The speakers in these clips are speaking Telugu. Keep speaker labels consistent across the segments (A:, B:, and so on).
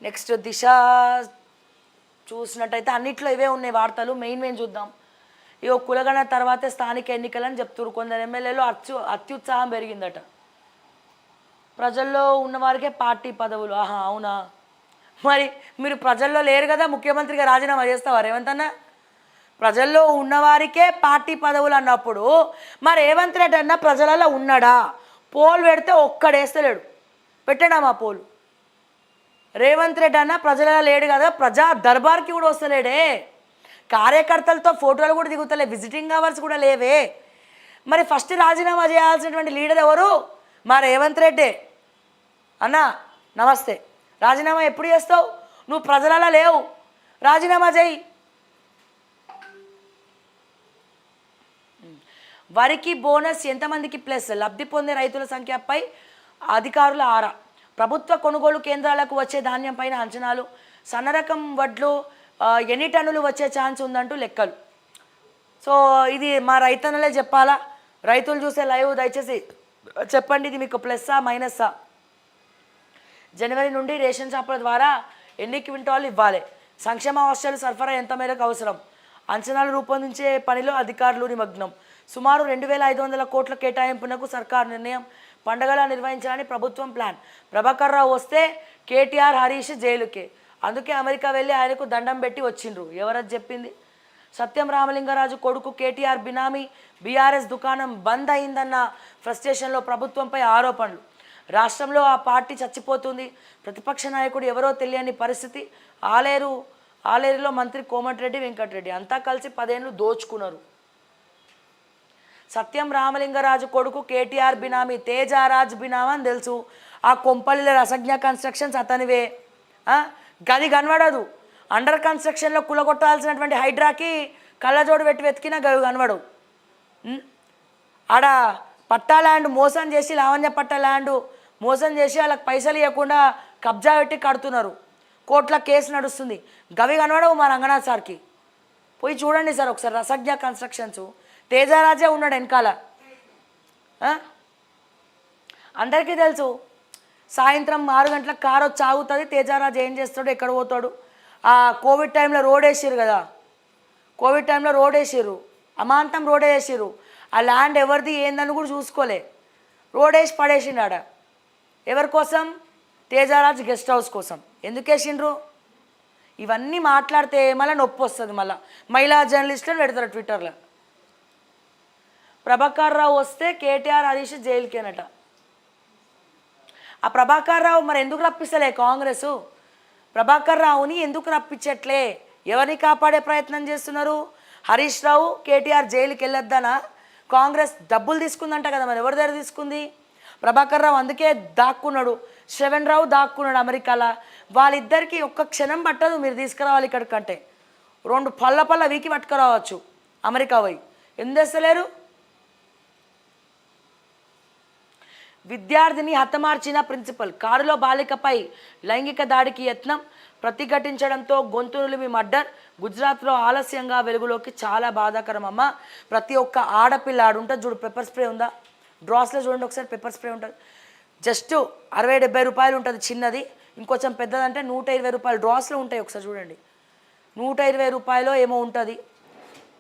A: నెక్స్ట్ దిశ చూసినట్టయితే అన్నిట్లో ఇవే ఉన్నాయి వార్తలు. మెయిన్ చూద్దాం. ఇగో కులగణ తర్వాతే స్థానిక ఎన్నికలని చెప్తున్నారు. కొందరు ఎమ్మెల్యేలు అత్యుత్సాహం పెరిగిందట. ప్రజల్లో ఉన్నవారికే పార్టీ పదవులు. ఆహా, అవునా? మరి మీరు ప్రజల్లో లేరు కదా, ముఖ్యమంత్రిగా రాజీనామా చేస్తావా రేవంత్ అన్న? ప్రజల్లో ఉన్నవారికే పార్టీ పదవులు అన్నప్పుడు మరి రేవంత్ రెడ్డి అన్న ప్రజలలో ఉన్నాడా? పోల్ పెడితే ఒక్కడేస్తలేడు. పెట్టడా మా పోలు? రేవంత్ రెడ్డి అన్న ప్రజలలో లేడు కదా, ప్రజా దర్బార్కి కూడా వస్తలేడే, కార్యకర్తలతో ఫోటోలు కూడా దిగుతలే, విజిటింగ్ అవర్స్ కూడా లేవే. మరి ఫస్ట్ రాజీనామా చేయాల్సినటువంటి లీడర్ ఎవరు? మా రేవంత్ రెడ్డి అన్న. నమస్తే. రాజీనామా ఎప్పుడు చేస్తావు? నువ్వు ప్రజలలో లేవు, రాజీనామా చేయి. వరికి బోనస్ ఎంతమందికి ప్లస్? లబ్ధి పొందే రైతుల సంఖ్యపై అధికారుల ఆరా. ప్రభుత్వ కొనుగోలు కేంద్రాలకు వచ్చే ధాన్యం పైన అంచనాలు. సన్నరకం వడ్లు ఎన్ని టన్నులు వచ్చే ఛాన్స్ ఉందంటూ లెక్కలు. సో ఇది మా రైతన్నలే చెప్పాలా? రైతులు చూసే లైవ్ దయచేసి చెప్పండి, ఇది మీకు ప్లస్సా మైనస్సా? జనవరి నుండి రేషన్ షాపుల ద్వారా ఎన్ని క్వింటాలు ఇవ్వాలి? సంక్షేమ హాస్టల్ సరఫరా ఎంత మేరకు అవసరం? అంచనాలు రూపొందించే పనిలో అధికారులు నిమగ్నం. సుమారు 2500 కోట్ల కేటాయింపునకు సర్కార్ నిర్ణయం. పండగలా నిర్వహించాలని ప్రభుత్వం ప్లాన్. ప్రభాకర్ రావు వస్తే కేటీఆర్ హరీష్ జైలుకే, అందుకే అమెరికా వెళ్ళి ఆయనకు దండం పెట్టి వచ్చిండ్రు. ఎవరది చెప్పింది? సత్యం రామలింగరాజు కొడుకు కేటీఆర్ బినామీ బీఆర్ఎస్ దుకాణం బంద్ అయిందన్న ఫ్రస్ట్రేషన్లో ప్రభుత్వంపై ఆరోపణలు. రాష్ట్రంలో ఆ పార్టీ చచ్చిపోతుంది, ప్రతిపక్ష నాయకుడు ఎవరో తెలియని పరిస్థితి. ఆలేరులో మంత్రి కోమటిరెడ్డి వెంకటరెడ్డి అంతా కలిసి 10 ఏళ్ళు దోచుకున్నారు. సత్యం రామలింగరాజు కొడుకు కేటీఆర్ బినామీ తేజారాజ్ బినామీ అని తెలుసు. ఆ కొంపల్లిల రసజ్ఞ కన్స్ట్రక్షన్స్ అతనివే. గది కనబడదు. అండర్ కన్స్ట్రక్షన్లో కులగొట్టాల్సినటువంటి హైడ్రాకి కళ్ళజోడు పెట్టి వెతికినా గవి కనబడవు. ఆడ పట్టా ల్యాండ్ మోసం చేసి, లావణ్య పట్టా ల్యాండ్ మోసం చేసి వాళ్ళకి పైసలు ఇవ్వకుండా కబ్జా పెట్టి కడుతున్నారు. కోర్టులో కేసు నడుస్తుంది. గవి కనబడవు మా రంగనాథ్ సార్కి. పోయి చూడండి సార్ ఒకసారి రసజ్ఞ కన్స్ట్రక్షన్స్. తేజారాజే ఉన్నాడు వెనకాల. అందరికీ తెలుసు. సాయంత్రం 6 గంటలకు కారు వచ్చి ఆగుతుంది. తేజారాజు ఏం చేస్తాడు, ఎక్కడ పోతాడు? ఆ కోవిడ్ టైంలో రోడ్ వేసిర్రు కదా, కోవిడ్ టైంలో రోడ్ వేసిర్రు, అమాంతం రోడ్ వేసిర్రు. ఆ ల్యాండ్ ఎవరిది ఏందని కూడా చూసుకోలే, రోడ్ వేసి పడేసిండు ఆడ. ఎవరి కోసం? తేజారాజు గెస్ట్ హౌస్ కోసం. ఎందుకు వేసిండ్రు? ఇవన్నీ మాట్లాడితే మళ్ళీ నొప్పి వస్తుంది. మళ్ళీ మహిళా జర్నలిస్టులను పెడతారు ట్విట్టర్లో. ప్రభాకర్ రావు వస్తే కేటీఆర్ హరీష్ జైలుకేనట. ఆ ప్రభాకర్ రావు మరి ఎందుకు రప్పిస్తలే కాంగ్రెస్? ప్రభాకర్ రావుని ఎందుకు రప్పించట్లే? ఎవరిని కాపాడే ప్రయత్నం చేస్తున్నారు? హరీష్ రావు కేటీఆర్ జైలుకి వెళ్ళొద్దనా? కాంగ్రెస్ డబ్బులు తీసుకుందంట కదా, మరి ఎవరి దగ్గర తీసుకుంది? ప్రభాకర్ రావు అందుకే దాక్కున్నాడు. శ్రవణ్ రావు దాక్కున్నాడు అమెరికాలో. వాళ్ళిద్దరికీ ఒక్క క్షణం పట్టదు మీరు తీసుకురావాలి ఇక్కడికంటే. 2 పళ్ళ వీకి పట్టుకురావచ్చు అమెరికా పోయి. ఎందుకు? విద్యార్థిని హతమార్చిన ప్రిన్సిపల్. కారులో బాలికపై లైంగిక దాడికి యత్నం, ప్రతిఘటించడంతో గొంతు నులిమి మర్డర్. గుజరాత్లో ఆలస్యంగా వెలుగులోకి. చాలా బాధాకరం అమ్మ. ప్రతి ఒక్క ఆడపిల్ల ఆడుంటుంది చూడు, పెప్పర్ స్ప్రే ఉందా డ్రాస్లో? చూడండి ఒకసారి, పెప్పర్ స్ప్రే ఉంటుంది. జస్ట్ 60-70 రూపాయలు ఉంటుంది చిన్నది. ఇంకొంచెం పెద్దదంటే 120 రూపాయలు డ్రాస్లో ఉంటాయి. ఒకసారి చూడండి, 120 రూపాయలు ఏమో ఉంటుంది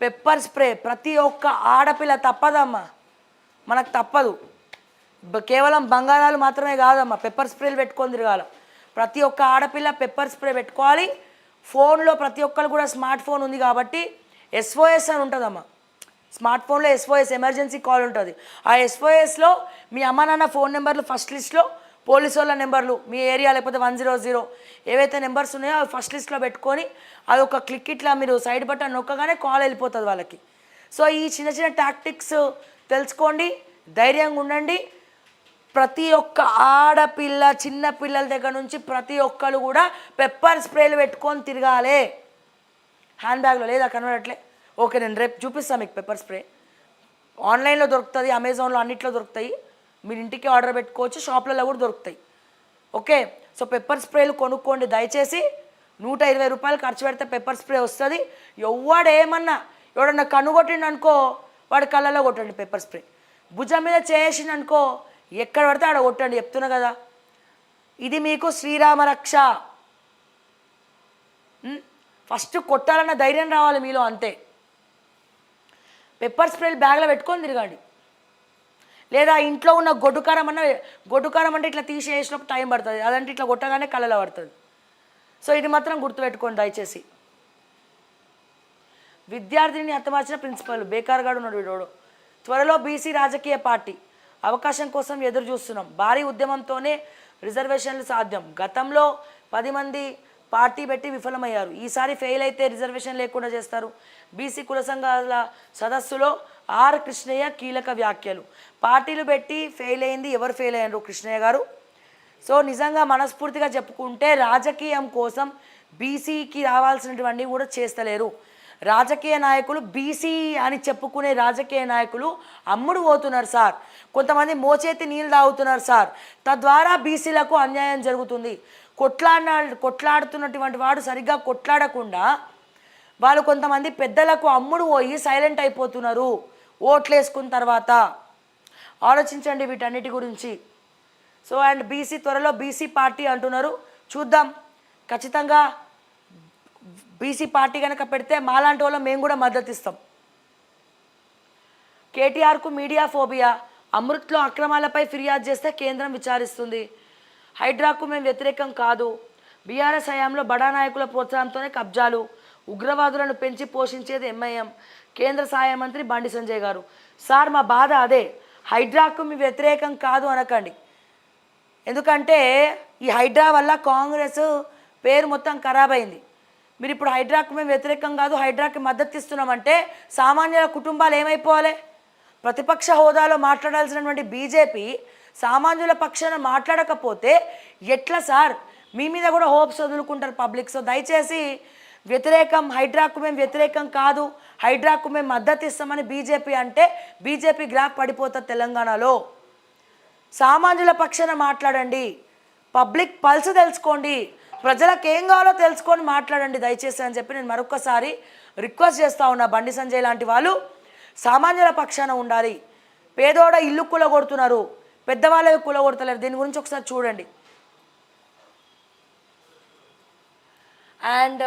A: పెప్పర్ స్ప్రే. ప్రతి ఒక్క ఆడపిల్ల తప్పదమ్మా, మనకు తప్పదు. కేవలం బంగారాలు మాత్రమే కాదమ్మా, పెప్పర్ స్ప్రేలు పెట్టుకొని తిరగాల. ప్రతి ఒక్క ఆడపిల్ల పెప్పర్ స్ప్రే పెట్టుకోవాలి. ఫోన్లో ప్రతి ఒక్కరు కూడా స్మార్ట్ ఫోన్ ఉంది కాబట్టి SOS అని ఉంటుందమ్మా. స్మార్ట్ ఫోన్లో SOS ఎమర్జెన్సీ కాల్ ఉంటుంది. ఆ SOSలో మీ అమ్మ నాన్న ఫోన్ నెంబర్లు ఫస్ట్ లిస్ట్లో, పోలీసు వాళ్ళ నెంబర్లు, మీ ఏరియా లేకపోతే 100 ఏవైతే నెంబర్స్ ఉన్నాయో అవి ఫస్ట్ లిస్ట్లో పెట్టుకొని అది ఒక క్లిక్ ఇట్లా మీరు సైడ్ బటన్ నొక్కగానే కాల్ వెళ్ళిపోతుంది వాళ్ళకి. సో ఈ చిన్న టాక్టిక్స్ తెలుసుకోండి, ధైర్యంగా ఉండండి. ప్రతి ఒక్క ఆడపిల్ల, చిన్న పిల్లల దగ్గర నుంచి ప్రతి ఒక్కరు కూడా పెప్పర్ స్ప్రేలు పెట్టుకొని తిరగాలి. హ్యాండ్ బ్యాగ్లో లేదా కనబడట్లే? ఓకే, నేను రేపు చూపిస్తాను మీకు పెప్పర్ స్ప్రే. ఆన్లైన్లో దొరుకుతుంది, అమెజాన్లో అన్నిట్లో దొరుకుతాయి. మీరు ఇంటికి ఆర్డర్ పెట్టుకోవచ్చు, షాప్లలో కూడా దొరుకుతాయి. ఓకే, సో పెప్పర్ స్ప్రేలు కొనుక్కోండి దయచేసి. 120 రూపాయలు ఖర్చు పెడితే పెప్పర్ స్ప్రే వస్తుంది. ఎవడన్నా కన్ను కొట్టిండు అనుకో, వాడి కళ్ళలో కొట్టండి పెప్పర్ స్ప్రే. భుజం మీద చేసిండు అనుకో, ఎక్కడ పడితే ఆడ కొట్టండి. చెప్తున్నా కదా, ఇది మీకు శ్రీరామ రక్ష. ఫస్ట్ కొట్టాలన్న ధైర్యం రావాలి మీలో, అంతే. పెప్పర్ స్ప్రేలు బ్యాగ్లో పెట్టుకొని తిరగండి. లేదా ఇంట్లో ఉన్న గొడ్డుకారం అంటే ఇట్లా తీసేసినప్పుడు టైం పడుతుంది, అదంటే ఇట్లా కొట్టగానే కళ్ళలో పడుతుంది. సో ఇది మాత్రం గుర్తుపెట్టుకోండి దయచేసి. విద్యార్థిని హతమార్చిన ప్రిన్సిపల్ బేకార్గాడు ఉన్నాడు వీడోడు. త్వరలో బీసీ రాజకీయ పార్టీ అవకాశం కోసం ఎదురు చూస్తున్నాం. భారీ ఉద్యమంతోనే రిజర్వేషన్లు సాధ్యం. గతంలో 10 మంది పార్టీ పెట్టి విఫలమయ్యారు. ఈసారి ఫెయిల్ అయితే రిజర్వేషన్ లేకుండా చేస్తారు. బీసీ కుల సంఘాల సదస్సులో ఆర్ కృష్ణయ్య కీలక వ్యాఖ్యలు. పార్టీలు పెట్టి ఫెయిల్ అయింది, ఎవరు ఫెయిల్ అయ్యారు కృష్ణయ్య గారు? సో నిజంగా మనస్ఫూర్తిగా చెప్పుకుంటే రాజకీయం కోసం బీసీకి రావాల్సినటువంటి కూడా చేస్తలేరు. రాజకీయ నాయకులు బీసీ అని చెప్పుకునే రాజకీయ నాయకులు అమ్ముడు పోతున్నారు సార్. కొంతమంది మోచేతి నీళ్ళు తాగుతున్నారు సార్. తద్వారా బీసీలకు అన్యాయం జరుగుతుంది. కొట్లాడుతున్నటువంటి వాడు సరిగ్గా కొట్లాడకుండా వాళ్ళు కొంతమంది పెద్దలకు అమ్ముడు పోయి సైలెంట్ అయిపోతున్నారు ఓట్లు వేసుకున్న తర్వాత. ఆలోచించండి వీటన్నిటి గురించి. సో అండ్ బీసీ త్వరలో బీసీ పార్టీ అంటున్నారు, చూద్దాం. ఖచ్చితంగా బీసీ పార్టీ కనుక పెడితే మాలాంటి వాళ్ళం మేము కూడా మద్దతు ఇస్తాం. కేటీఆర్కు మీడియా ఫోబియా. అమృత్లో అక్రమాలపై ఫిర్యాదు చేస్తే కేంద్రం విచారిస్తుంది. హైడ్రాకు మేము వ్యతిరేకం కాదు. బీఆర్ఎస్ హయాంలో బడా నాయకుల ప్రోత్సాహంతోనే కబ్జాలు. ఉగ్రవాదులను పెంచి పోషించేది ఎంఐఎం. కేంద్ర సహాయ మంత్రి బండి సంజయ్ గారు. సార్ మా బాధ అదే. హైడ్రాకు మీ వ్యతిరేకం కాదు అనకండి. ఎందుకంటే ఈ హైడ్రా వల్ల కాంగ్రెస్ పేరు మొత్తం ఖరాబ్ అయింది. మీరు ఇప్పుడు హైడ్రాకు మేము వ్యతిరేకం కాదు, హైడ్రాకి మద్దతు ఇస్తున్నామంటే సామాన్యుల కుటుంబాలు ఏమైపోవాలి? ప్రతిపక్ష హోదాలో మాట్లాడాల్సినటువంటి బీజేపీ సామాన్యుల పక్షాన మాట్లాడకపోతే ఎట్లా సార్? మీ మీద కూడా హోప్స్ వదులుకుంటారు పబ్లిక్. సో దయచేసి వ్యతిరేకం, హైడ్రాకు మేము వ్యతిరేకం కాదు, హైడ్రాకు మేము మద్దతు ఇస్తామని బీజేపీ అంటే బీజేపీ గ్రాఫ్ పడిపోతుంది తెలంగాణలో. సామాన్యుల పక్షాన మాట్లాడండి, పబ్లిక్ పల్స్ తెలుసుకోండి, ప్రజలకు ఏం కావాలో తెలుసుకొని మాట్లాడండి దయచేసి అని చెప్పి నేను మరొకసారి రిక్వెస్ట్ చేస్తూ ఉన్నా. బండి సంజయ్ లాంటి వాళ్ళు సామాన్యుల పక్షాన ఉండాలి. పేదోడ ఇల్లు కూలగొడుతున్నారు, పెద్దవాళ్ళవి కూలగొడతలేరు. దీని గురించి ఒకసారి చూడండి. అండ్